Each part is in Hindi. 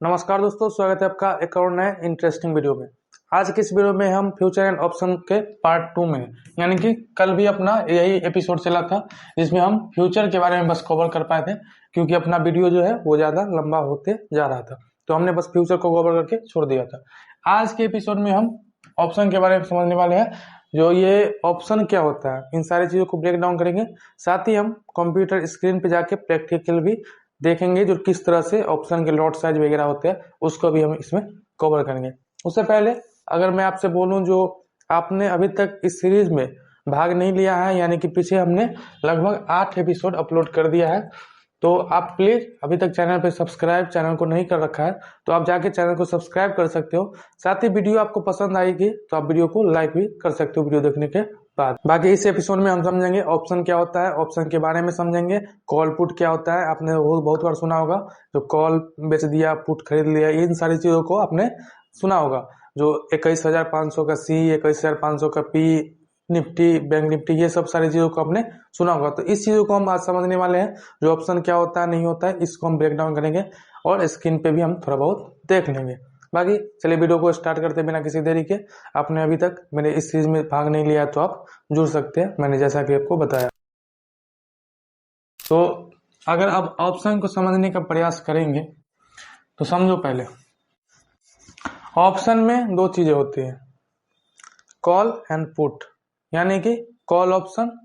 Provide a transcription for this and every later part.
नमस्कार दोस्तों, स्वागत है आपका एक और नए इंटरेस्टिंग वीडियो में। आज के इस वीडियो में हम फ्यूचर एंड ऑप्शन के पार्ट 2 में हैं। यानी कि कल भी अपना यही एपिसोड चला था जिसमें हम फ्यूचर के बारे में बस कवर कर पाए थे, क्योंकि अपना वीडियो जो है वो ज़्यादा लंबा होते जा रहा था, तो हमने बस फ्यूचर को कवर करके छोड़ दिया था। आज के एपिसोड में हम ऑप्शन के बारे में समझने वाले हैं। जो ये ऑप्शन क्या होता है, इन सारी चीज़ों को ब्रेक डाउन करेंगे। साथ ही हम कंप्यूटर स्क्रीन पे जाके प्रैक्टिकल भी देखेंगे, जो किस तरह से ऑप्शन के लॉट साइज वगैरह होते हैं उसको भी हम इसमें कवर करेंगे। उससे पहले अगर मैं आपसे बोलूं, जो आपने अभी तक इस सीरीज में भाग नहीं लिया है, यानी कि पीछे हमने लगभग 8 एपिसोड अपलोड कर दिया है, तो आप प्लीज अभी तक चैनल को नहीं कर रखा है तो आप जाके चैनल को सब्सक्राइब कर सकते हो। साथ ही वीडियो आपको पसंद आएगी तो आप वीडियो को लाइक भी कर सकते हो वीडियो देखने के बाद। बाकी इस एपिसोड में हम समझेंगे ऑप्शन क्या होता है, ऑप्शन के बारे में समझेंगे। कॉल पुट क्या होता है, आपने बहुत बार सुना होगा, जो कॉल बेच दिया, पुट खरीद लिया, इन सारी चीजों को आपने सुना होगा। जो 21,500 का सी, 21,500 का पी, निफ्टी, बैंक निफ्टी, ये सब सारी चीजों को आपने सुना होगा। तो इस चीजों को हम आज समझने वाले हैं, जो ऑप्शन क्या होता है, नहीं होता है, इसको हम ब्रेक डाउन करेंगे और स्क्रीन पे भी हम थोड़ा बहुत देख लेंगे। बाकी चलिए वीडियो को स्टार्ट करते बिना किसी देरी के। आपने अभी तक मेरे इस सीरीज में भाग नहीं लिया तो आप जुड़ सकते हैं, मैंने जैसा कि आपको बताया। तो अगर आप ऑप्शन को समझने का प्रयास करेंगे तो समझो, पहले ऑप्शन में दो चीजें होती हैं, कॉल एंड पुट, यानी कि call option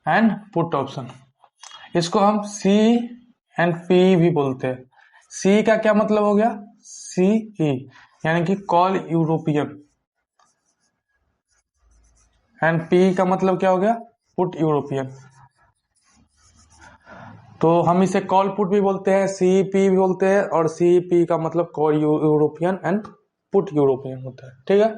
and put option. इसको हम सी एंड पी भी बोलते हैं। सी का क्या मतलब हो गया, सी ई, यानी कि कॉल यूरोपियन, एंड पी का मतलब क्या हो गया, पुट यूरोपियन। तो हम इसे कॉल पुट भी बोलते हैं, सी पी भी बोलते हैं, और सी पी का मतलब call European and put European होता है। ठीक है।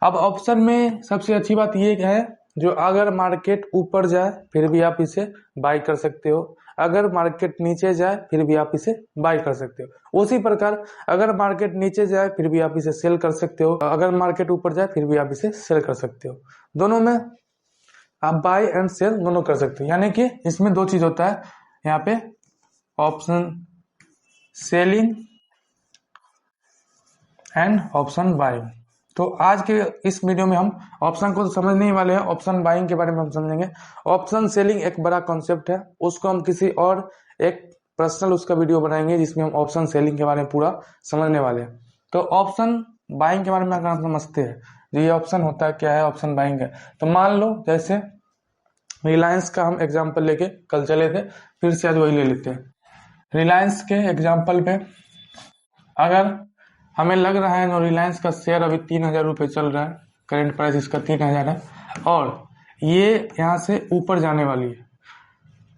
अब ऑप्शन में सबसे अच्छी बात ये है, जो अगर मार्केट ऊपर जाए फिर भी आप इसे बाय कर सकते हो, अगर मार्केट नीचे जाए फिर भी आप इसे बाय कर सकते हो। उसी प्रकार अगर मार्केट नीचे जाए फिर भी आप इसे सेल कर सकते हो, अगर मार्केट ऊपर जाए फिर भी आप इसे सेल कर सकते हो। दोनों में आप बाय एंड सेल दोनों कर सकते हो। यानी कि इसमें दो चीज होता है यहाँ पे, option selling and option buying. तो आज के इस वीडियो में हम ऑप्शन को समझने ही वाले हैं, ऑप्शन बाइंग के बारे में हम समझेंगे। ऑप्शन सेलिंग एक बड़ा कॉन्सेप्ट है, उसको हम किसी और एक पर्सनल उसका वीडियो बनाएंगे जिसमें हम ऑप्शन सेलिंग के बारे में पूरा समझने वाले हैं। तो ऑप्शन बाइंग के बारे में अगर हम समझते हैं, जो ये ऑप्शन होता है क्या है, ऑप्शन बाइंग है। तो मान लो जैसे रिलायंस का हम एग्जाम्पल लेके कल चले थे, फिर से आज वही ले लेते हैं। रिलायंस के एग्जाम्पल पे अगर हमें लग रहा है जो रिलायंस का शेयर अभी 3,000 रुपये चल रहा है, करेंट प्राइस इसका 3,000 है, और ये यहाँ से ऊपर जाने वाली है।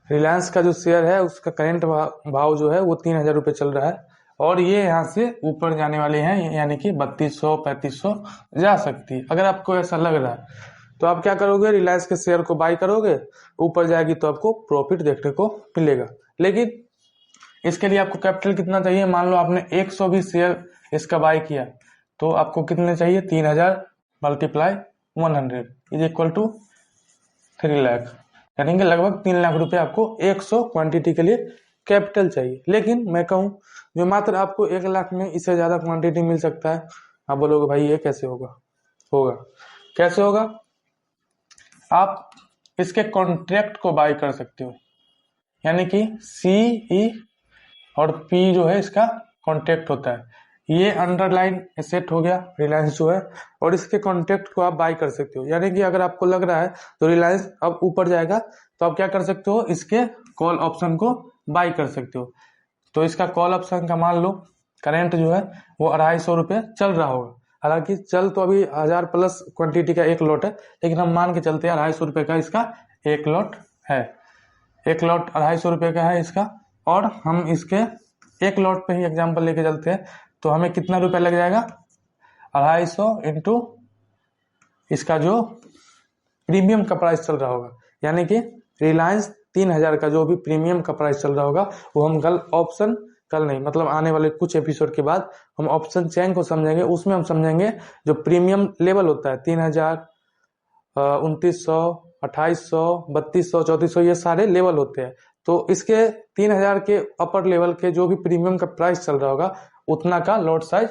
रिलायंस का जो शेयर है उसका करेंट भाव जो है वो 3,000 रुपये चल रहा है, और ये यहाँ से ऊपर जाने वाले हैं, यानी कि 3200 3500 जा सकती है। अगर आपको ऐसा लग रहा है तो आप क्या करोगे, रिलायंस के शेयर को बाय करोगे, ऊपर जाएगी तो आपको प्रॉफिट देखने को मिलेगा। लेकिन इसके लिए आपको कैपिटल कितना चाहिए, मान लो आपने 120 शेयर इसका बाय किया, तो आपको कितने चाहिए, 3,000 multiply 100 is equal to 3 lakh, यानी कि लगभग 3 लाख रुपए आपको 100 क्वांटिटी के लिए कैपिटल चाहिए। लेकिन मैं कहूं जो मात्र आपको 1 लाख में इससे ज्यादा क्वांटिटी मिल सकता है, आप बोलोगे भाई ये कैसे होगा, कैसे होगा, आप इसके कॉन्ट्रैक्ट को बाय कर सकते हो, यानी कि सी ई और पी जो है इसका कॉन्ट्रैक्ट होता है। ये अंडरलाइन एसेट हो गया रिलायंस जो है, और इसके कॉन्ट्रैक्ट को आप बाय कर सकते हो। यानी कि अगर आपको लग रहा है तो रिलायंस अब ऊपर जाएगा, तो आप क्या कर सकते हो, इसके कॉल ऑप्शन को बाय कर सकते हो। तो इसका कॉल ऑप्शन का मान लो करेंट जो है वो 250 रुपये चल रहा होगा। हालांकि चल तो अभी 1000 प्लस क्वांटिटी का एक लॉट है, लेकिन हम मान के चलते हैं 250 रुपये का इसका एक लॉट है, एक लॉट 250 रुपये का है इसका, और हम इसके एक लॉट पे ही एग्जांपल लेके चलते हैं, तो हमें कितना रुपया लग जाएगा, 250 इंटू इसका जो प्रीमियम का प्राइस चल रहा होगा, यानी कि रिलायंस 3,000 का जो भी प्रीमियम का प्राइस चल रहा होगा वो हम कल नहीं मतलब आने वाले कुछ एपिसोड के बाद हम ऑप्शन चेन को समझेंगे। उसमें हम समझेंगे जो प्रीमियम लेवल होता है 3,000, 2,900, 2,800, 3,200, 3,400, ये सारे लेवल होते हैं। तो इसके 3000 के अपर लेवल के जो भी प्रीमियम का प्राइस चल रहा होगा उतना का लॉट साइज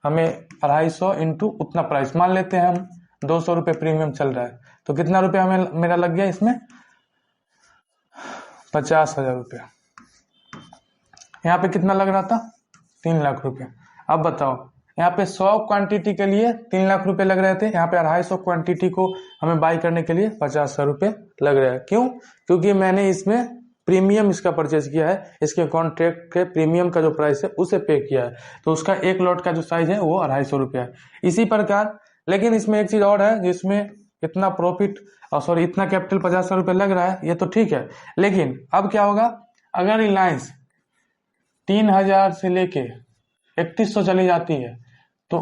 हमें 250 इंटू उतना प्राइस मान लेते हैं हम 200 रुपये प्रीमियम चल रहा है, तो कितना रुपया हमें मेरा लग गया इसमें 50,000 रुपया। यहाँ पे कितना लग रहा था 3 लाख रुपए। अब बताओ यहाँ पे 100 क्वांटिटी के लिए 3 लाख रुपए लग रहे थे, यहाँ पे 250 क्वांटिटी को हमें बाई करने के लिए 50,000 रुपए लग रहा है। क्यों? क्योंकि मैंने इसमें प्रीमियम इसका परचेज किया है, इसके कॉन्ट्रैक्ट के प्रीमियम का जो प्राइस है उसे पे किया है, तो उसका एक लॉट का जो साइज है वो 250 रुपया है। इसी प्रकार लेकिन इसमें एक चीज और है, जिसमें इतना प्रॉफिट सॉरी इतना कैपिटल 50,000 रुपये लग रहा है, ये तो ठीक है, लेकिन अब क्या होगा अगर रिलायंस 3000 से लेके 3100 चली जाती है तो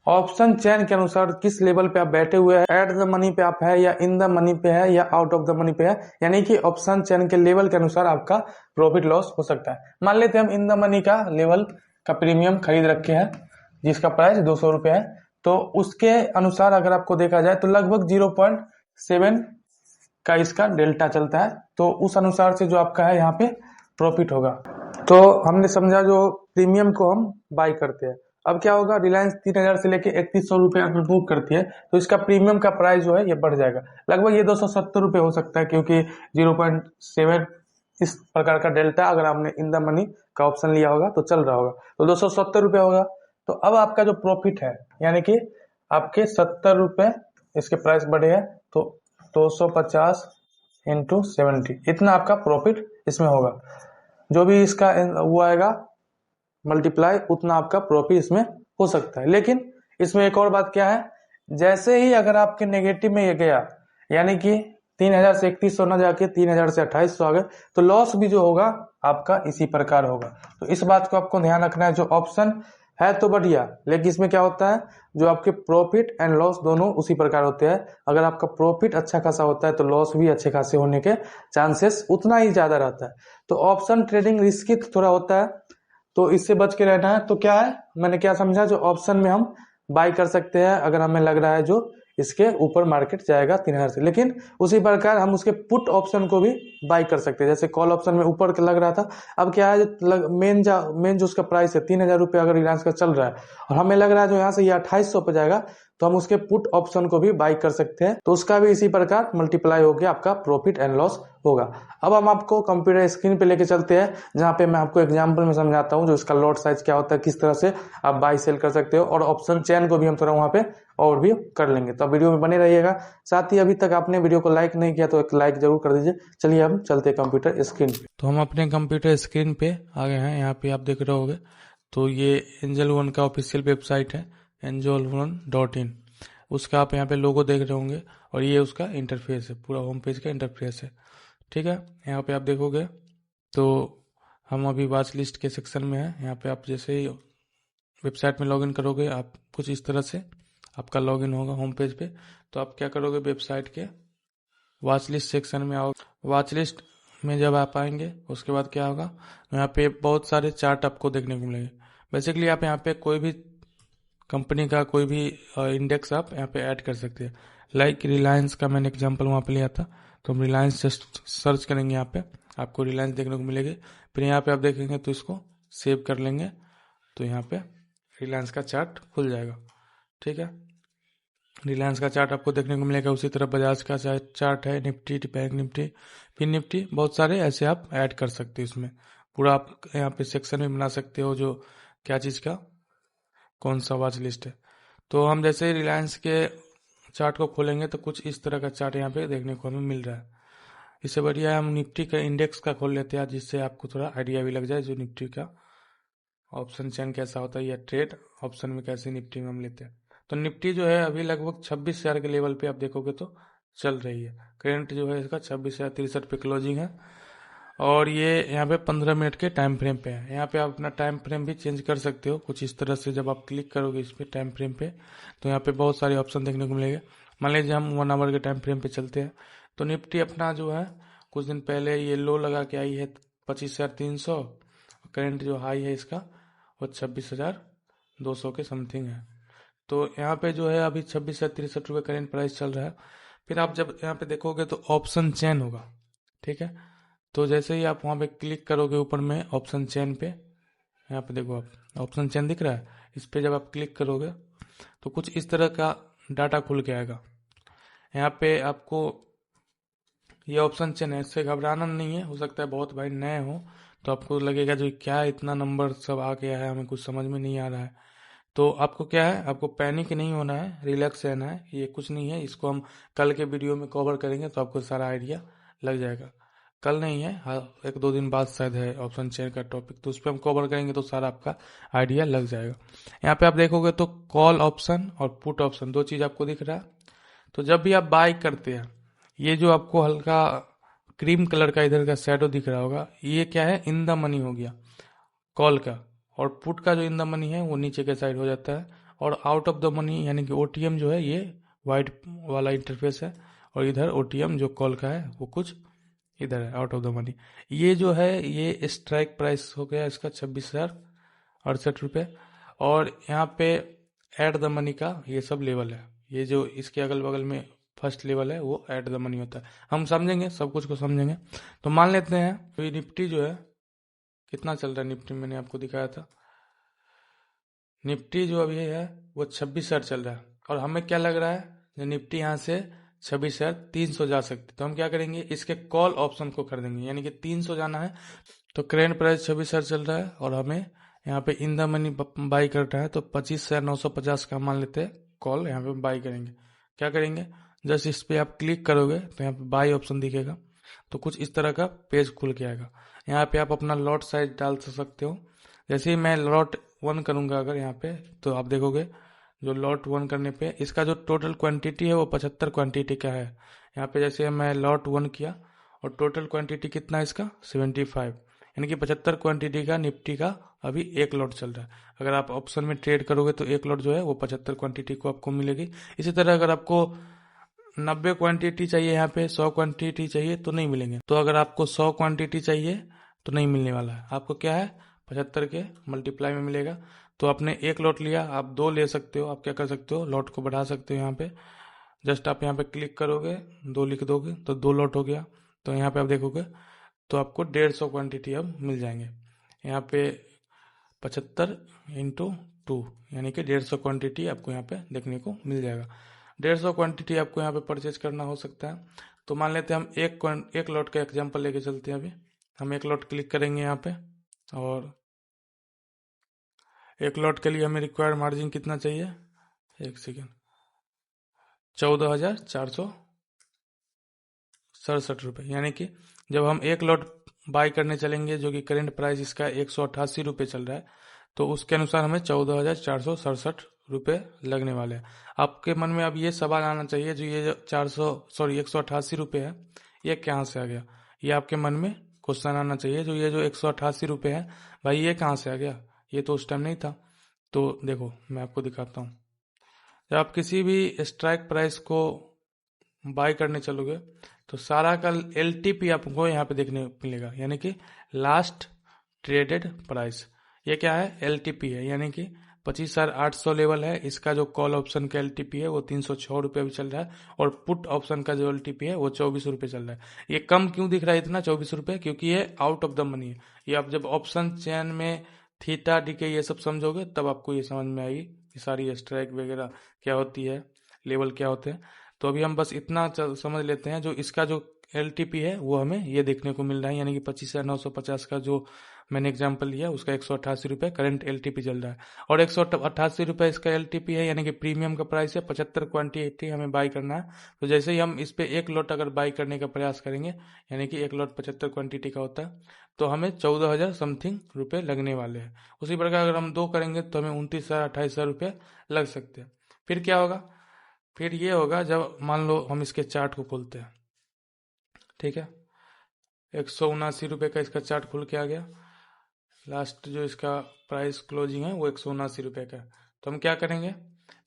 ऑप्शन चेन के अनुसार किस लेवल पे आप बैठे हुए हैं, एट द मनी पे आप है या इन द मनी पे है या आउट ऑफ द मनी पे है, यानी कि ऑप्शन चेन के लेवल के अनुसार आपका प्रॉफिट लॉस हो सकता है। मान लेते हैं हम इन द मनी का लेवल का प्रीमियम खरीद रखे हैं जिसका प्राइस 200 रुपये है, तो उसके अनुसार अगर आपको देखा जाए तो लगभग 0.7 का इसका डेल्टा चलता है, तो उस अनुसार से जो आपका है यहाँ पे प्रॉफिट होगा। तो हमने समझा जो प्रीमियम को हम बाई करते हैं। अब क्या होगा रिलायंस 3000 से लेके 3100 रुपये अगर बुक करती है तो इसका प्रीमियम का प्राइस जो है ये बढ़ जाएगा, लगभग ये 270 रुपये हो सकता है, क्योंकि 0.7 इस प्रकार का डेल्टा अगर आपने इन द मनी का ऑप्शन लिया होगा तो चल रहा होगा, तो 270 रुपये होगा। तो अब आपका जो प्रॉफिट है यानी कि आपके 70 रुपये इसके प्राइस बढ़े हैं, तो 250 इंटू 70 इतना आपका प्रॉफिट इसमें होगा। जो भी इसका वो आएगा मल्टीप्लाई उतना आपका प्रॉफिट इसमें हो सकता है। लेकिन इसमें एक और बात क्या है, जैसे ही अगर आपके नेगेटिव में ये गया यानी कि 3000 से 3100 न जाके 3000 से 2800 आ गए तो लॉस भी जो होगा आपका इसी प्रकार होगा। तो इस बात को आपको ध्यान रखना है। जो ऑप्शन है तो बढ़िया, लेकिन इसमें क्या होता है जो आपके प्रॉफिट एंड लॉस दोनों उसी प्रकार होते हैं। अगर आपका प्रॉफिट अच्छा खासा होता है तो लॉस भी अच्छे खासे होने के चांसेस उतना ही ज्यादा रहता है। तो ऑप्शन ट्रेडिंग रिस्की थोड़ा होता है, तो इससे बच के रहना है। तो क्या है मैंने क्या समझा, जो ऑप्शन में हम बाई कर सकते हैं अगर हमें लग रहा है जो इसके ऊपर मार्केट जाएगा 3000 से, लेकिन उसी प्रकार हम उसके पुट ऑप्शन को भी बाई कर सकते हैं। जैसे कॉल ऑप्शन में ऊपर लग रहा था, अब क्या है मेन जो उसका प्राइस है 3000 रुपये अगर रिलायंस का चल रहा है और हमें लग रहा है जो यहाँ से ये 2800 पे जाएगा, तो हम उसके पुट ऑप्शन को भी बाई कर सकते हैं, तो उसका भी इसी प्रकार मल्टीप्लाई होकर आपका प्रॉफिट एंड लॉस होगा। अब हम आपको कंप्यूटर स्क्रीन पे लेके चलते हैं, जहाँ पे मैं आपको एग्जांपल में समझाता हूँ जो इसका लॉट साइज क्या होता है, किस तरह से आप बाई सेल कर सकते हो, और ऑप्शन चेन को भी हम थोड़ा वहाँ पे और भी कर लेंगे। तो वीडियो में बने रहिएगा। साथ ही अभी तक आपने वीडियो को लाइक नहीं किया तो एक लाइक जरूर कर दीजिए। चलिए हम चलते हैं कंप्यूटर स्क्रीन पे। तो हम अपने कंप्यूटर स्क्रीन पे आ गए हैं, यहाँ पे आप देख रहे होंगे तो ये एंजल वन का ऑफिशियल वेबसाइट है angel1.in, उसका आप यहाँ पे लोगो देख रहे होंगे और ये उसका इंटरफेस है, पूरा होम पेज का इंटरफेस है। ठीक है, यहाँ पे आप देखोगे तो हम अभी वॉच लिस्ट के सेक्शन में हैं। यहाँ पे आप जैसे ही वेबसाइट में लॉगिन करोगे आप कुछ इस तरह से आपका लॉगिन होगा होम पेज पे। तो आप क्या करोगे वेबसाइट के वॉच लिस्ट सेक्शन में आओ। वॉच लिस्ट में जब आप आएंगे उसके बाद क्या होगा, यहाँ पे बहुत सारे चार्ट आपको देखने को मिलेंगे। बेसिकली आप यहाँ पे कोई भी कंपनी का कोई भी इंडेक्स आप यहाँ पे ऐड कर सकते हैं। लाइक रिलायंस का मैंने एग्जांपल वहाँ पे लिया था, तो हम रिलायंस जस्ट सर्च करेंगे, यहाँ पे आपको रिलायंस देखने को मिलेगी। फिर यहाँ पे आप देखेंगे तो इसको सेव कर लेंगे, तो यहाँ पे रिलायंस का चार्ट खुल जाएगा। ठीक है, रिलायंस का चार्ट आपको देखने को मिलेगा। उसी तरह बजाज का चार्ट है, निफ्टी, बैंक निफ्टी, फिर निफ्टी, बहुत सारे ऐसे आप ऐड कर सकते हो इसमें। पूरा आप यहाँ पे सेक्शन भी बना सकते हो जो क्या चीज़ का कौन सा वॉच लिस्ट है। तो हम जैसे रिलायंस के चार्ट को खोलेंगे तो कुछ इस तरह का चार्ट यहाँ पे देखने को हमें मिल रहा है। इससे बढ़िया हम निफ्टी का इंडेक्स का खोल लेते हैं, जिससे आपको थोड़ा आइडिया भी लग जाए जो निफ्टी का ऑप्शन चेन कैसा होता है या ट्रेड ऑप्शन में कैसे निफ्टी में हम लेते हैं। तो निफ्टी जो है अभी लगभग 26,000 के लेवल पे आप देखोगे तो चल रही है। करंट जो है इसका 26,063 पे क्लोजिंग है, और ये यहाँ पे 15 मिनट के टाइम फ्रेम पे है। यहाँ पे आप अपना टाइम फ्रेम भी चेंज कर सकते हो कुछ इस तरह से। जब आप क्लिक करोगे इस पे टाइम फ्रेम पे तो यहाँ पे बहुत सारे ऑप्शन देखने को मिलेंगे। मान लीजिए हम 1 आवर के टाइम फ्रेम पे चलते हैं, तो निफ्टी अपना जो है कुछ दिन पहले ये लो लगा के आई है 25,300, करंट जो हाई है इसका वो 26,200 के समथिंग है। तो यहाँ पे जो है अभी 26,63 रुपये करंट प्राइस चल रहा है। फिर आप जब यहाँ पे देखोगे तो ऑप्शन चेन होगा, ठीक है, तो जैसे ही आप वहाँ पे क्लिक करोगे ऊपर में ऑप्शन चेन पे, यहाँ पे देखो आप ऑप्शन चेन दिख रहा है, इस पे जब आप क्लिक करोगे तो कुछ इस तरह का डाटा खुल के आएगा। यहाँ पे आपको ये ऑप्शन चेन है, इससे घबराना नहीं है। हो सकता है बहुत भाई नए हो तो आपको लगेगा जो क्या इतना नंबर सब आ गया है, हमें कुछ समझ में नहीं आ रहा है। तो आपको क्या है, आपको पैनिक नहीं होना है, रिलैक्स रहना है। ये कुछ नहीं है, इसको हम कल के वीडियो में कवर करेंगे तो आपको सारा आइडिया लग जाएगा। कल नहीं है, हाँ 1-2 दिन बाद शायद है ऑप्शन चेन का टॉपिक, तो उस पर हम कवर करेंगे तो सारा आपका आइडिया लग जाएगा। यहाँ पे आप देखोगे तो कॉल ऑप्शन और पुट ऑप्शन 2 चीज आपको दिख रहा है। तो जब भी आप बाय करते हैं, ये जो आपको हल्का क्रीम कलर का इधर का शैडो दिख रहा होगा, ये क्या है, इन द मनी हो गया कॉल का। और पुट का जो इन द मनी है वो नीचे के साइड हो जाता है। और आउट ऑफ द मनी यानी कि ओटीएम जो है ये वाइट वाला इंटरफेस है, और इधर ओटीएम जो कॉल का है वो कुछ इधर है आउट ऑफ द मनी। ये जो है ये स्ट्राइक प्राइस हो गया इसका 26,068 रुपये। और यहाँ पे ऐड द मनी का ये सब लेवल है, ये जो इसके अगल बगल में फर्स्ट लेवल है वो ऐड द मनी होता है। हम समझेंगे, सब कुछ को समझेंगे। तो मान लेते हैं तो निफ्टी जो है कितना चल रहा है, निफ्टी मैंने आपको दिखाया था, निफ्टी जो अभी है वो 26,000 चल रहा है। और हमें क्या लग रहा है जो निफ्टी यहाँ से 26,300 जा सकती, तो हम क्या करेंगे, इसके कॉल ऑप्शन को कर देंगे, यानी कि 300 जाना है। तो करेंट प्राइस 26,000 चल रहा है और हमें यहाँ पे इन द मनी बाई करना है, तो 25,950 का मान लेते हैं कॉल यहाँ पे बाई करेंगे। क्या करेंगे, जस्ट इस पे आप क्लिक करोगे तो यहाँ पे बाई ऑप्शन दिखेगा, तो कुछ इस तरह का पेज खुल के आएगा। यहाँ पे आप अपना लॉट साइज डाल सकते हो। जैसे ही मैं लॉट 1 करूंगा अगर यहाँ पे, तो आप देखोगे जो लॉट 1 करने पे इसका जो टोटल क्वांटिटी है वो 75 क्वांटिटी का है। यहाँ पे जैसे मैं लॉट 1 किया और टोटल क्वांटिटी कितना है इसका 75, यानी कि 75 क्वांटिटी का निफ्टी का अभी एक लॉट चल रहा है। अगर आप ऑप्शन में ट्रेड करोगे तो एक लॉट जो है वो 75 क्वांटिटी को आपको मिलेगी। इसी तरह अगर आपको 90 क्वांटिटी चाहिए, यहाँ पे 100 क्वांटिटी चाहिए तो नहीं मिलेंगे। तो अगर आपको 100 क्वांटिटी चाहिए तो नहीं मिलने वाला है, आपको क्या है 75 के मल्टीप्लाई में मिलेगा। तो आपने एक लॉट लिया, आप 2 ले सकते हो। आप क्या कर सकते हो, लॉट को बढ़ा सकते हो। यहाँ पे जस्ट आप यहाँ पे क्लिक करोगे, 2 लिख दोगे तो 2 लॉट हो गया। तो यहाँ पे आप देखोगे तो आपको 150 क्वांटिटी अब मिल जाएंगे। यहाँ पे 75 इंटू 2 यानी कि 150 क्वांटिटी आपको यहाँ पे देखने को मिल जाएगा। 150 क्वांटिटी आपको यहाँ पे परचेज करना हो सकता है। तो मान लेते हैं हम एक लॉट का एग्जांपल लेके चलते हैं। अभी हम एक लॉट क्लिक करेंगे यहाँ पे, और एक लॉट के लिए हमें रिक्वायर्ड मार्जिन कितना चाहिए, एक सेकेंड, 14,467 रुपये। यानी कि जब हम एक लॉट बाय करने चलेंगे जो कि करेंट प्राइस इसका 188 रुपये चल रहा है, तो उसके अनुसार हमें 14,467 रुपये लगने वाले हैं। आपके मन में अब ये सवाल आना चाहिए जो ये 188 रुपये है ये कहाँ से आ गया, ये आपके मन में क्वेश्चन आना चाहिए। जो ये जो 188 रुपये है भाई ये कहाँ से आ गया, ये तो उस टाइम नहीं था। तो देखो मैं आपको दिखाता हूँ। जब आप किसी भी स्ट्राइक प्राइस को बाय करने चलोगे तो सारा का LTP आपको यहाँ पे देखने मिलेगा, यानी कि लास्ट ट्रेडेड प्राइस। ये क्या है, LTP है, यानी कि 25,800 लेवल है। इसका जो कॉल ऑप्शन का LTP है वो 306 रुपये भी चल रहा है, और पुट ऑप्शन का जो LTP है वो 24 रुपये चल रहा है। ये कम क्यों दिख रहा है इतना 24 रुपये, क्योंकि ये आउट ऑफ द मनी है। ये आप जब ऑप्शन चेन में थीटा डीके ये सब समझोगे तब आपको ये समझ में आएगी कि सारी स्ट्राइक वगैरह क्या होती है, लेवल क्या होते हैं। तो अभी हम बस इतना समझ लेते हैं, जो इसका जो LTP है वो हमें ये देखने को मिल रहा है, यानी कि 25,950 का जो मैंने एग्जांपल लिया उसका 188 रुपये करंट LTP चल रहा है। और 188 रुपये इसका LTP है, यानी कि प्रीमियम का प्राइस है। 75 क्वांटिटी हमें बाई करना है। तो जैसे ही हम इस पे एक लॉट अगर बाई करने का प्रयास करेंगे, यानी कि एक लॉट 75 क्वांटिटी का होता है, तो हमें 14,000 समथिंग रुपये लगने वाले हैं। उसी प्रकार अगर हम 2 करेंगे तो हमें 29,000 28,000 रुपये लग सकते हैं। फिर क्या होगा, फिर ये होगा जब मान लो हम इसके चार्ट को खोलते हैं, ठीक है, 179 रुपये का इसका चार्ट खुल के आ गया। लास्ट जो इसका प्राइस क्लोजिंग है वो 179 रुपये का है। तो हम क्या करेंगे,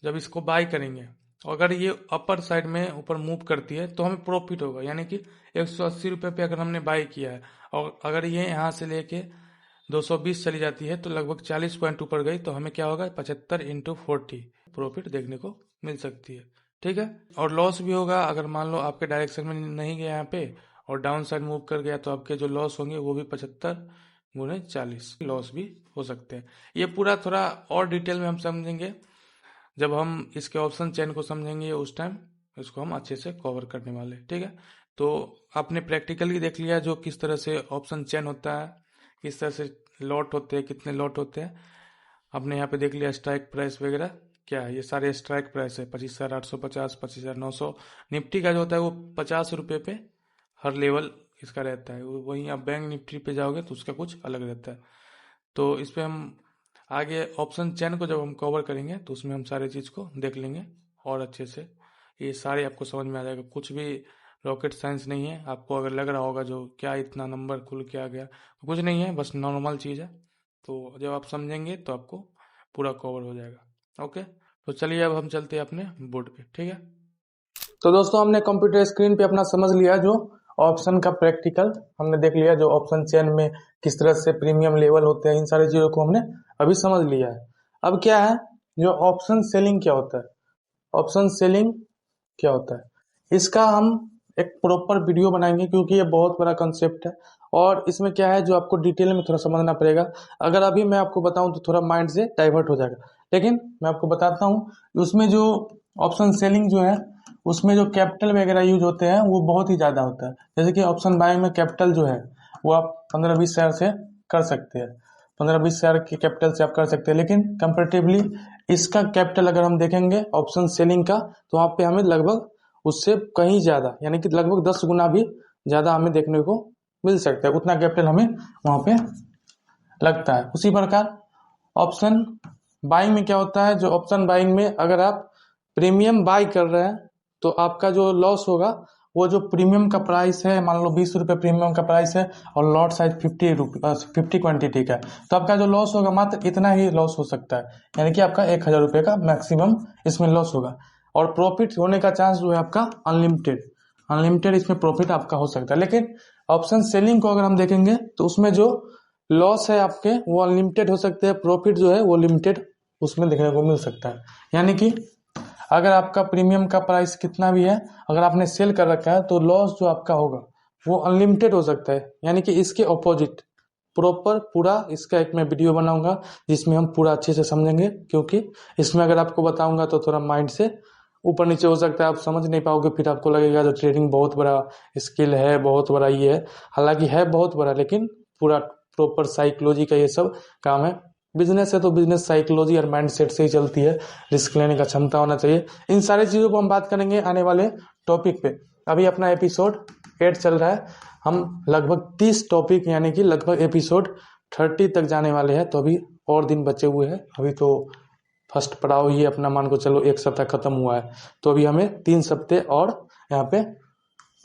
जब इसको बाय करेंगे, अगर ये अपर साइड में ऊपर मूव करती है तो हमें प्रॉफिट होगा, यानी कि 180 रुपये पे अगर हमने बाय किया है और अगर ये यहाँ से लेके 220 चली जाती है तो लगभग 40 पॉइंट ऊपर गई, तो हमें क्या होगा 75 इंटू 40 प्रॉफिट देखने को मिल सकती है। ठीक है, और लॉस भी होगा अगर मान लो आपके डायरेक्शन में नहीं गया यहाँ पे और डाउन साइड मूव कर गया तो आपके जो लॉस होंगे वो भी 75 गुने 40 लॉस भी हो सकते हैं। ये पूरा थोड़ा और डिटेल में हम समझेंगे जब हम इसके ऑप्शन चेन को समझेंगे, उस टाइम इसको हम अच्छे से कवर करने वाले, ठीक है। तो आपने प्रैक्टिकली देख लिया जो किस तरह से ऑप्शन चेन होता है, किस तरह से लॉट होते हैं, कितने लॉट होते हैं। आपने यहाँ पे देख लिया स्ट्राइक प्राइस वगैरह क्या है, ये सारे स्ट्राइक प्राइस है 25,850, 25,900। निफ्टी का जो होता है वो 50 रुपये पे हर लेवल इसका रहता है। वहीं आप बैंक निफ्टी पे जाओगे तो उसका कुछ अलग रहता है। तो इस पे हम आगे ऑप्शन चेन को जब हम कवर करेंगे तो उसमें हम सारी चीज़ को देख लेंगे और अच्छे से ये सारे आपको समझ में आ जाएगा। कुछ भी रॉकेट साइंस नहीं है। आपको अगर लग रहा होगा जो क्या इतना नंबर खुल के आ गया, तो कुछ नहीं है, बस नॉर्मल चीज़ है। तो जब आप समझेंगे तो आपको पूरा कवर हो जाएगा। ओके, तो चलिए अब हम चलते हैं अपने बोर्ड पे, ठीक है। तो दोस्तों हमने कंप्यूटर स्क्रीन पे अपना समझ लिया जो ऑप्शन का प्रैक्टिकल हमने देख लिया, जो ऑप्शन चेन में किस तरह से प्रीमियम लेवल होते हैं, इन सारी चीज़ों को हमने अभी समझ लिया है। अब क्या है जो ऑप्शन सेलिंग क्या होता है, ऑप्शन सेलिंग क्या होता है, इसका हम एक प्रॉपर वीडियो बनाएंगे क्योंकि ये बहुत बड़ा कंसेप्ट है और इसमें क्या है जो आपको डिटेल में थोड़ा समझना पड़ेगा। अगर अभी मैं आपको बताऊं तो थोड़ा माइंड से डाइवर्ट हो जाएगा, लेकिन मैं आपको बताता हूं उसमें जो ऑप्शन सेलिंग जो है उसमें जो कैपिटल वगैरह यूज होते हैं वो बहुत ही ज़्यादा होता है। जैसे कि ऑप्शन बाइंग में कैपिटल जो है वो आप 15-20 शेयर से कर सकते हैं, 15-20 शेयर के कैपिटल से आप कर सकते हैं, लेकिन कंपेरेटिवली इसका कैपिटल अगर हम देखेंगे ऑप्शन सेलिंग का तो वहाँ पे हमें लगभग उससे कहीं ज़्यादा यानी कि लगभग 10 गुना भी ज़्यादा हमें देखने को मिल सकता है। उतना कैपिटल हमें वहाँ पे लगता है। उसी प्रकार ऑप्शन बाइंग में क्या होता है, जो ऑप्शन बाइंग में अगर आप प्रीमियम बाई कर रहे हैं तो आपका जो लॉस होगा वो जो प्रीमियम का प्राइस है, मान लो 20 रुपये प्रीमियम का प्राइस है और लॉट साइज 50 क्वांटिटी का है, तो आपका जो लॉस होगा मात्र इतना ही लॉस हो सकता है, यानी कि आपका 1,000 रुपये का मैक्सिमम इसमें लॉस होगा। और प्रॉफिट होने का चांस जो है आपका अनलिमिटेड इसमें प्रॉफिट आपका हो सकता है। लेकिन ऑप्शन सेलिंग को अगर हम देखेंगे तो उसमें जो लॉस है आपके वो अनलिमिटेड हो सकते हैं, प्रॉफिट जो है वो लिमिटेड उसमें देखने को मिल सकता है। यानी कि अगर आपका प्रीमियम का प्राइस कितना भी है, अगर आपने सेल कर रखा है तो लॉस जो आपका होगा वो अनलिमिटेड हो सकता है। यानी कि इसके ऑपोजिट प्रॉपर पूरा इसका एक मैं वीडियो बनाऊंगा जिसमें हम पूरा अच्छे से समझेंगे, क्योंकि इसमें अगर आपको बताऊंगा तो थोड़ा माइंड से ऊपर नीचे हो सकता है, आप समझ नहीं पाओगे, फिर आपको लगेगा जो ट्रेडिंग बहुत बड़ा स्किल है, बहुत बड़ा ये है। हालांकि है बहुत बड़ा, लेकिन पूरा प्रॉपर साइकोलॉजी का ये सब काम है। बिजनेस है तो बिजनेस साइकोलॉजी और माइंड सेट से ही चलती है, रिस्क लेने का क्षमता होना चाहिए। इन सारी चीज़ों को हम बात करेंगे आने वाले टॉपिक पे। अभी अपना एपिसोड 8 चल रहा है, हम लगभग 30 टॉपिक यानी कि लगभग एपिसोड 30 तक जाने वाले हैं, तो अभी और दिन बचे हुए हैं। अभी तो फर्स्ट पड़ाव ये अपना मान को चलो 1 सप्ताह खत्म हुआ है, तो अभी हमें 3 सप्ताह और यहाँ पे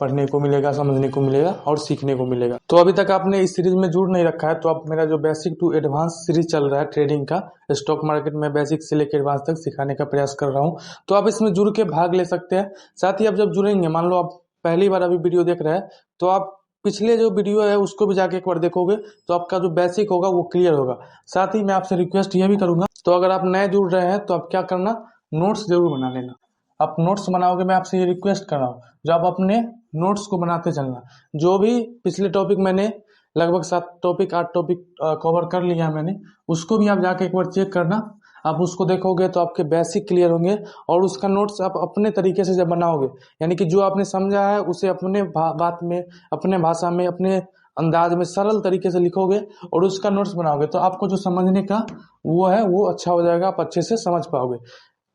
पढ़ने को मिलेगा, समझने को मिलेगा और सीखने को मिलेगा। तो अभी तक आपने इस सीरीज में जुड़ नहीं रखा है तो आप मेरा जो बेसिक टू एडवांस सीरीज चल रहा है ट्रेडिंग का, स्टॉक मार्केट में बेसिक से लेकर एडवांस तक सिखाने का प्रयास कर रहा हूँ, तो आप इसमें जुड़ के भाग ले सकते हैं। साथ ही आप जब जुड़ेंगे, मान लो आप पहली बार अभी वीडियो देख रहे हैं, तो आप पिछले जो वीडियो है उसको भी जाके एक बार देखोगे तो आपका जो बेसिक होगा वो क्लियर होगा। साथ ही मैं आपसे रिक्वेस्ट ये भी करूंगा, तो अगर आप नए जुड़ रहे हैं तो आप क्या करना, नोट्स जरूर बना लेना। आप नोट्स बनाओगे, मैं आपसे ये रिक्वेस्ट कर रहा हूँ, जो आप अपने नोट्स को बनाते चलना। जो भी पिछले टॉपिक मैंने लगभग 7 टॉपिक 8 टॉपिक कवर कर लिया मैंने, उसको भी आप जाके एक बार चेक करना। आप उसको देखोगे तो आपके बेसिक क्लियर होंगे और उसका नोट्स आप अपने तरीके से जब बनाओगे, यानी कि जो आपने समझा है उसे अपने बात में, अपने भाषा में, अपने अंदाज में सरल तरीके से लिखोगे और उसका नोट्स बनाओगे, तो आपको जो समझने का वो है वो अच्छा हो जाएगा, आप अच्छे से समझ पाओगे,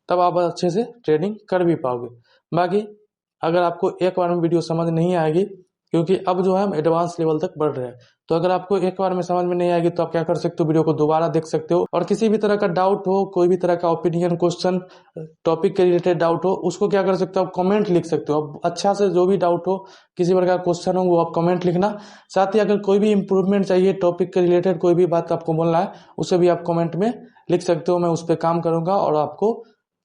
तब आप अच्छे से ट्रेडिंग कर भी पाओगे। बाकी अगर आपको एक बार में वीडियो समझ नहीं आएगी, क्योंकि अब जो है हम एडवांस लेवल तक बढ़ रहे हैं, तो अगर आपको एक बार में समझ में नहीं आएगी तो आप क्या कर सकते हो, वीडियो को दोबारा देख सकते हो। और किसी भी तरह का डाउट हो, कोई भी तरह का ओपिनियन, क्वेश्चन, टॉपिक के रिलेटेड डाउट हो, उसको क्या कर सकते हो, आप कमेंट लिख सकते हो। अब अच्छा से जो भी डाउट हो, किसी प्रकार का क्वेश्चन हो, वो आप कमेंट लिखना। साथ ही अगर कोई भी इंप्रूवमेंट चाहिए, टॉपिक के रिलेटेड कोई भी बात आपको बोलना है, उसे भी आप कमेंट में लिख सकते हो। मैं उस पर काम करूंगा और आपको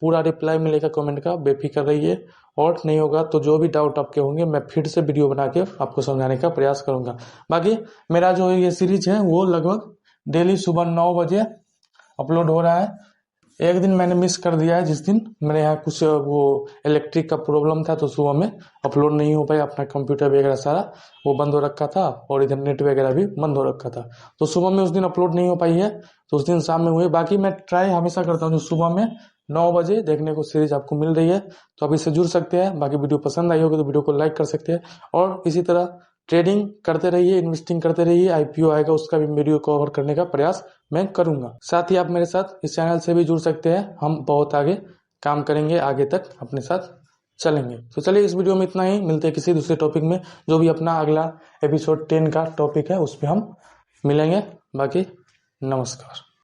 पूरा रिप्लाई मिलेगा कमेंट का, बेफिक्र रहिए। और नहीं होगा तो जो भी डाउट आपके होंगे मैं फिर से वीडियो बना के आपको समझाने का प्रयास करूंगा। बाकी मेरा जो ये सीरीज है वो लगभग डेली सुबह 9 बजे अपलोड हो रहा है। एक दिन मैंने मिस कर दिया है, जिस दिन मेरे यहाँ कुछ वो इलेक्ट्रिक का प्रॉब्लम था, तो सुबह में अपलोड नहीं हो पाया। अपना कंप्यूटर वगैरह सारा वो बंद हो रखा था और इधर नेट वगैरह भी बंद हो रखा था, तो सुबह में उस दिन अपलोड नहीं हो पाई है, तो उस दिन शाम में हुए। बाकी मैं ट्राई हमेशा करता हूँ जो सुबह में 9 बजे देखने को सीरीज आपको मिल रही है, तो आप इससे जुड़ सकते हैं। बाकी वीडियो पसंद आई होगी तो वीडियो को लाइक कर सकते हैं, और इसी तरह ट्रेडिंग करते रहिए, इन्वेस्टिंग करते रहिए। आईपीओ आएगा उसका भी वीडियो कवर करने का प्रयास मैं करूंगा। साथ ही आप मेरे साथ इस चैनल से भी जुड़ सकते हैं, हम बहुत आगे काम करेंगे, आगे तक अपने साथ चलेंगे। तो चलिए इस वीडियो में इतना ही, मिलते हैं किसी दूसरे टॉपिक में, जो भी अपना अगला एपिसोड 10 का टॉपिक है उस पर हम मिलेंगे। बाकी नमस्कार।